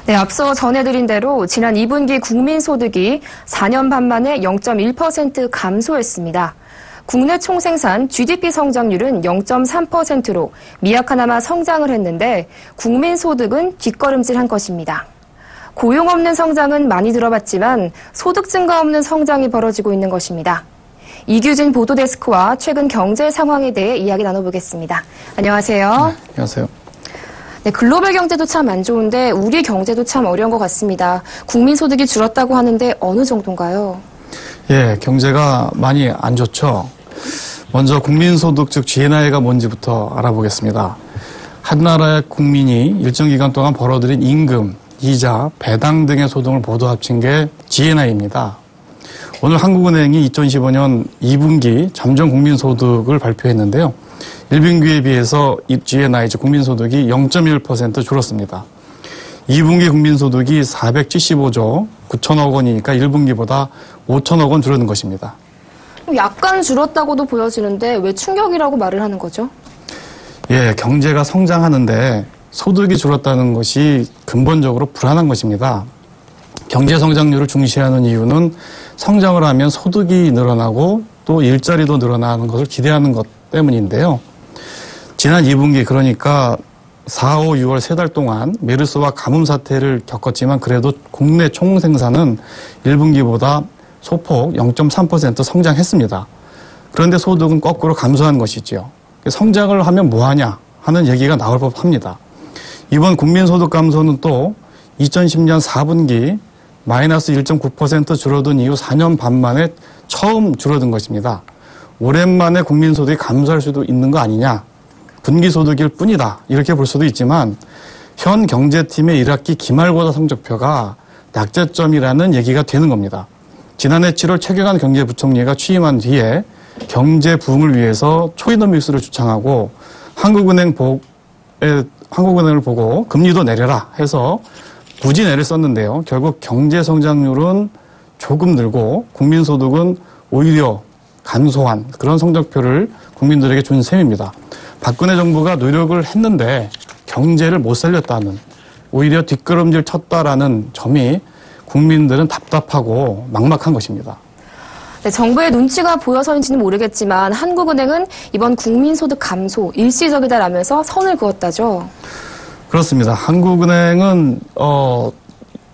네, 앞서 전해드린 대로 지난 2분기 국민소득이 4년 반 만에 0.1% 감소했습니다. 국내 총생산 GDP 성장률은 0.3%로 미약하나마 성장을 했는데 국민소득은 뒷걸음질한 것입니다. 고용 없는 성장은 많이 들어봤지만 소득 증가 없는 성장이 벌어지고 있는 것입니다. 이규진 보도데스크와 최근 경제 상황에 대해 이야기 나눠보겠습니다. 안녕하세요. 네, 안녕하세요. 네, 글로벌 경제도 참 안 좋은데 우리 경제도 참 어려운 것 같습니다. 국민소득이 줄었다고 하는데 어느 정도인가요? 예, 경제가 많이 안 좋죠. 먼저 국민소득 즉 GNI가 뭔지부터 알아보겠습니다. 한 나라의 국민이 일정 기간 동안 벌어들인 임금, 이자, 배당 등의 소득을 모두 합친 게 GNI입니다. 오늘 한국은행이 2015년 2분기 잠정 국민소득을 발표했는데요. 1분기에 비해서 이 GNI, 즉 국민소득이 0.1% 줄었습니다. 2분기 국민소득이 475조 9천억 원이니까 1분기보다 5천억 원 줄어든 것입니다. 약간 줄었다고도 보여지는데 왜 충격이라고 말을 하는 거죠? 예, 경제가 성장하는데 소득이 줄었다는 것이 근본적으로 불안한 것입니다. 경제 성장률을 중시하는 이유는 성장을 하면 소득이 늘어나고 또 일자리도 늘어나는 것을 기대하는 것 때문인데요. 지난 2분기 그러니까 4, 5, 6월 3달 동안 메르스와 가뭄 사태를 겪었지만 그래도 국내 총생산은 1분기보다 소폭 0.3% 성장했습니다. 그런데 소득은 거꾸로 감소한 것이죠. 성장을 하면 뭐하냐 하는 얘기가 나올 법합니다. 이번 국민소득 감소는 또 2010년 4분기 마이너스 1.9% 줄어든 이후 4년 반 만에 처음 줄어든 것입니다. 오랜만에 국민소득이 감소할 수도 있는 거 아니냐. 분기소득일 뿐이다. 이렇게 볼 수도 있지만 현 경제팀의 1학기 기말고사 성적표가 약재점이라는 얘기가 되는 겁니다. 지난해 7월 최경환 경제부총리가 취임한 뒤에 경제 부흥을 위해서 초이노믹스를 주창하고 한국은행을 보고 금리도 내려라 해서 부진 애를 썼는데요. 결국 경제 성장률은 조금 늘고 국민소득은 오히려 감소한 그런 성적표를 국민들에게 준 셈입니다. 박근혜 정부가 노력을 했는데 경제를 못 살렸다는, 오히려 뒷걸음질 쳤다라는 점이 국민들은 답답하고 막막한 것입니다. 네, 정부의 눈치가 보여서인지는 모르겠지만 한국은행은 이번 국민소득 감소 일시적이다라면서 선을 그었다죠. 그렇습니다. 한국은행은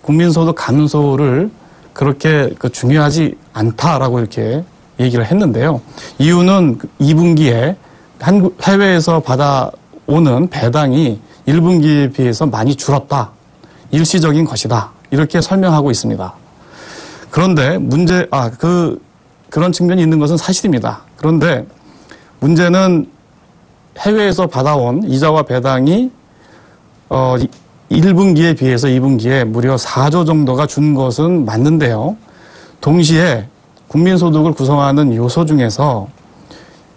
국민소득 감소를 그렇게 중요하지 않다라고 이렇게 얘기를 했는데요. 이유는 2분기에 해외에서 받아오는 배당이 1분기에 비해서 많이 줄었다. 일시적인 것이다. 이렇게 설명하고 있습니다. 그런데 그런 측면이 있는 것은 사실입니다. 그런데 문제는 해외에서 받아온 이자와 배당이 1분기에 비해서 2분기에 무려 4조 정도가 준 것은 맞는데요. 동시에 국민소득을 구성하는 요소 중에서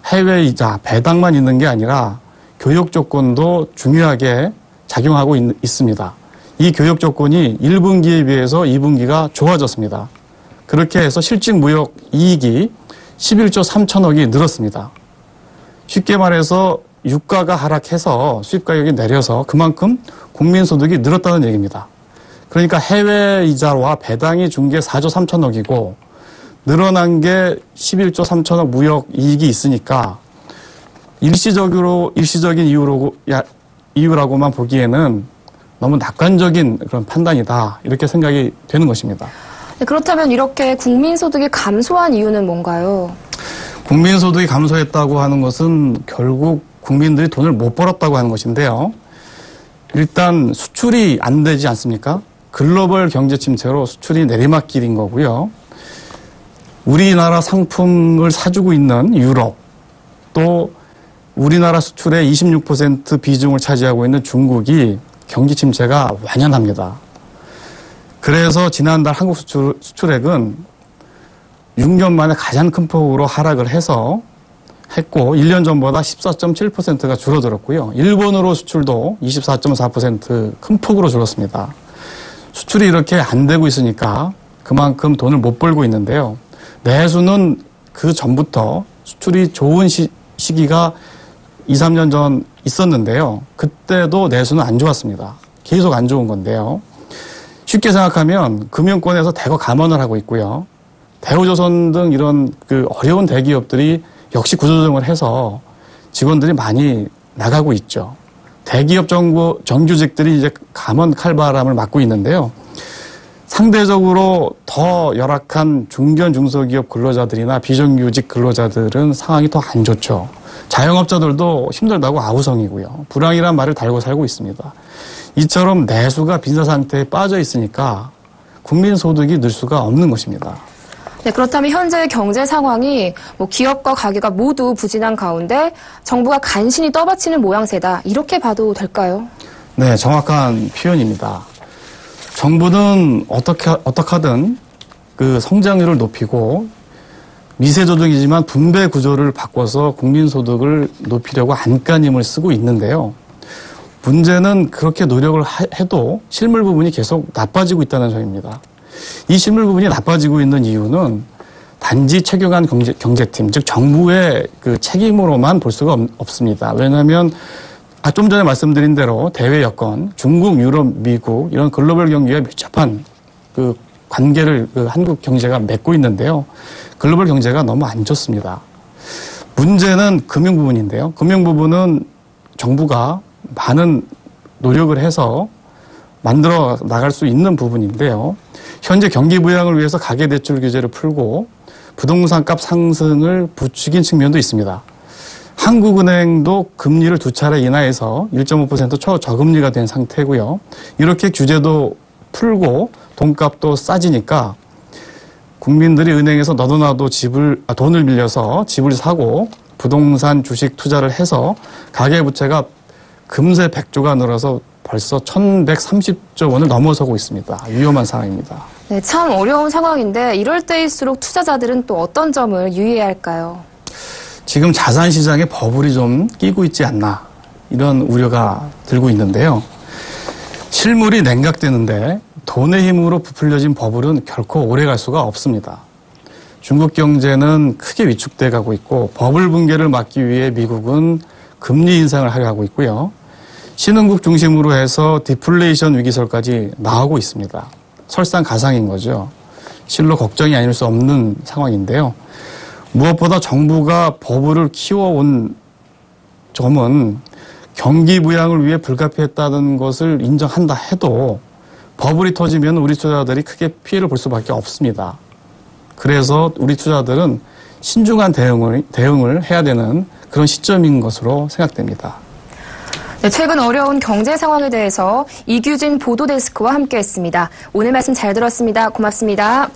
해외 이자, 배당만 있는 게 아니라 교육 조건도 중요하게 작용하고 있습니다. 이 교육 조건이 1분기에 비해서 2분기가 좋아졌습니다. 그렇게 해서 실질 무역 이익이 11조 3천억이 늘었습니다. 쉽게 말해서 유가가 하락해서 수입 가격이 내려서 그만큼 국민소득이 늘었다는 얘기입니다. 그러니까 해외 이자와 배당이 준 게 4조 3천억이고 늘어난 게 11조 3천억 무역 이익이 있으니까 일시적인 이유라고만 보기에는 너무 낙관적인 그런 판단이다. 이렇게 생각이 되는 것입니다. 네, 그렇다면 이렇게 국민소득이 감소한 이유는 뭔가요? 국민소득이 감소했다고 하는 것은 결국 국민들이 돈을 못 벌었다고 하는 것인데요. 일단 수출이 안 되지 않습니까? 글로벌 경제 침체로 수출이 내리막길인 거고요. 우리나라 상품을 사주고 있는 유럽, 또 우리나라 수출의 26% 비중을 차지하고 있는 중국이 경기 침체가 완연합니다. 그래서 지난달 한국 수출액은 6년 만에 가장 큰 폭으로 하락을 했고 1년 전보다 14.7%가 줄어들었고요. 일본으로 수출도 24.4% 큰 폭으로 줄었습니다. 수출이 이렇게 안 되고 있으니까 그만큼 돈을 못 벌고 있는데요. 내수는 그 전부터 수출이 좋은 시기가 2, 3년 전 있었는데요. 그때도 내수는 안 좋았습니다. 계속 안 좋은 건데요. 쉽게 생각하면 금융권에서 대거 감원을 하고 있고요. 대우조선 등 이런 그 어려운 대기업들이 역시 구조조정을 해서 직원들이 많이 나가고 있죠. 대기업 정규직들이 이제 감원 칼바람을 맞고 있는데요. 상대적으로 더 열악한 중견 중소기업 근로자들이나 비정규직 근로자들은 상황이 더 안 좋죠. 자영업자들도 힘들다고 아우성이고요. 불황이란 말을 달고 살고 있습니다. 이처럼 내수가 빈사 상태에 빠져 있으니까 국민 소득이 늘 수가 없는 것입니다. 네, 그렇다면 현재의 경제 상황이 기업과 가게가 모두 부진한 가운데 정부가 간신히 떠받치는 모양새다. 이렇게 봐도 될까요? 네, 정확한 표현입니다. 정부는 어떻게 하든 그 성장률을 높이고 미세조정이지만 분배 구조를 바꿔서 국민소득을 높이려고 안간힘을 쓰고 있는데요. 문제는 그렇게 노력을 해도 실물 부분이 계속 나빠지고 있다는 점입니다. 이 실물 부분이 나빠지고 있는 이유는 단지 최경환 경제팀, 즉 정부의 그 책임으로만 볼 수가 없습니다. 왜냐하면 좀 전에 말씀드린 대로 대외 여건, 중국, 유럽, 미국 이런 글로벌 경기와 밀접한 그 관계를 한국 경제가 맺고 있는데요. 글로벌 경제가 너무 안 좋습니다. 문제는 금융 부분인데요. 금융 부분은 정부가 많은 노력을 해서 만들어 나갈 수 있는 부분인데요. 현재 경기 부양을 위해서 가계대출 규제를 풀고 부동산 값 상승을 부추긴 측면도 있습니다. 한국은행도 금리를 2차례 인하해서 1.5% 초저금리가 된 상태고요. 이렇게 규제도 풀고 돈값도 싸지니까 국민들이 은행에서 너도 나도 돈을 빌려서 집을 사고 부동산 주식 투자를 해서 가계부채가 금세 100조가 늘어서 벌써 1130조 원을 넘어서고 있습니다. 위험한 상황입니다. 네, 참 어려운 상황인데 이럴 때일수록 투자자들은 또 어떤 점을 유의해야 할까요? 지금 자산시장에 버블이 좀 끼고 있지 않나 이런 우려가 들고 있는데요. 실물이 냉각되는데 돈의 힘으로 부풀려진 버블은 결코 오래갈 수가 없습니다. 중국 경제는 크게 위축돼 가고 있고 버블 붕괴를 막기 위해 미국은 금리 인상을 하려 하고 있고요. 신흥국 중심으로 해서 디플레이션 위기설까지 나오고 있습니다. 설상가상인 거죠. 실로 걱정이 아닐 수 없는 상황인데요. 무엇보다 정부가 버블을 키워온 점은 경기 부양을 위해 불가피했다는 것을 인정한다 해도 버블이 터지면 우리 투자자들이 크게 피해를 볼 수밖에 없습니다. 그래서 우리 투자자들은 신중한 대응을 해야 되는 그런 시점인 것으로 생각됩니다. 네, 최근 어려운 경제 상황에 대해서 이규진 보도데스크와 함께했습니다. 오늘 말씀 잘 들었습니다. 고맙습니다.